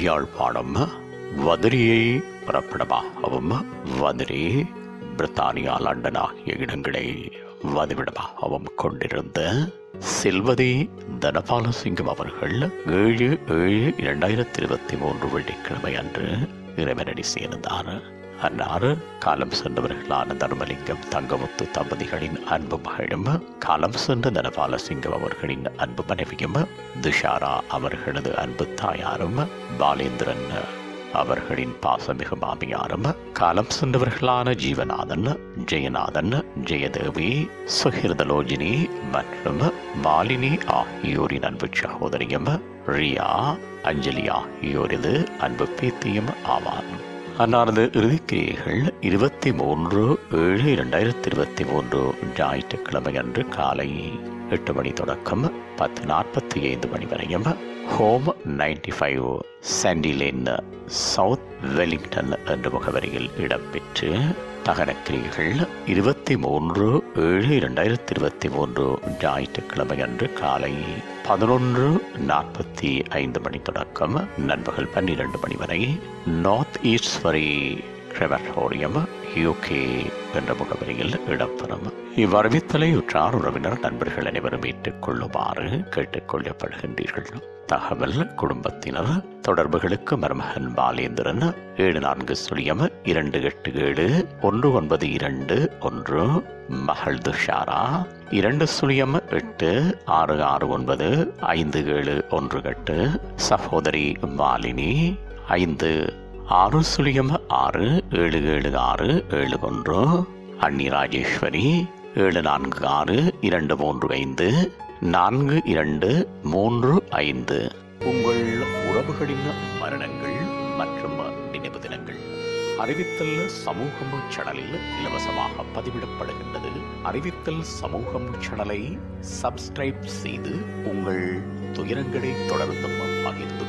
யாழ்ப்பாணம் வதிரியை புறப்படமாகவும் வதிரி பிரித்தானியா London ஆகிய இடங்களை வதிவிடமாகவும் கொண்டிருந்த செல்வதி தனபாலசிங்கம் அவர்கள் 7/7/2023 வெள்ளிக்கிழமை அன்று இறைவனடி சேர்ந்தார். அன்னார் காலம் சென்றவர்களான தர்மலிங்கம் தங்கமுத்து தம்பதிகளின் அன்பு மகளும் காலம் சென்ற தனபாலசிங்கம் அவர்களின் அன்பு மனைவியும் துஷாரா அவர்களது அன்பு தாயாரும் பாலேந்திரன் அவர்களின் பாசமிகு மாமியாரும் காலம் சென்றவர்களான ஜீவநாதன் ஜெயநாதன் ஜெயதேவி சுகிர்தலோஜினி மற்றும் மாலினி ஆகியோரின் அன்பு சகோதரியும் ரியா அஞ்சலி ஆகியோரது அன்பு பேத்தியும் ஆவார். அன்னாரது இறுதிக்கிரியைகள் 23/7/2023 ஞாயிற்றுக்கிழமை அன்று காலை 8 மணி தொடக்கம் 10:45 மணி வரையும் ஹோம் 95 சாண்டிலேன் சவுத் வெலிங்டன் என்ற முகவரியில் இடம்பெற்று தகனக்கிரியைகள் 23/7/2023 ஞாயிற்றுக்கிழமை அன்று காலை 11:45 மணி தொடக்கம் நண்பகல் 12 மணி வரை நார்த் ஈஸ்ட்வரி கிரெமட்டோரியம் UK என்ற முகவரியில் இடம்பெறும். இவ்வறிவித்தலை உற்றார் உறவினர் நண்பர்கள் அனைவரும் ஏற்றுக்கொள்ளுமாறு கேட்டுக்கொள்ளப்படுகின்றீர்கள். தகவல் குடும்பத்தினர் தொடர்புகளுக்கு மருமகன் பாலேந்திரன் 7402871921, மகள் துஷாரா 2086695718, சகோதரி மாலினி 5606776771, அண்ணி ராஜேஸ்வரி 7462354235. உங்கள் உறவுகளின் மரணங்கள் மற்றும் நினைவு தினங்கள் அறிவித்தல் சமூகம் சேனலில் இலவசமாக பதிவிடப்படுகின்றது. அறிவித்தல் சமூகம் சேனலை சப்ஸ்கிரைப் செய்து உங்கள் துயரங்களை தொடர்ந்து பகிர்ந்து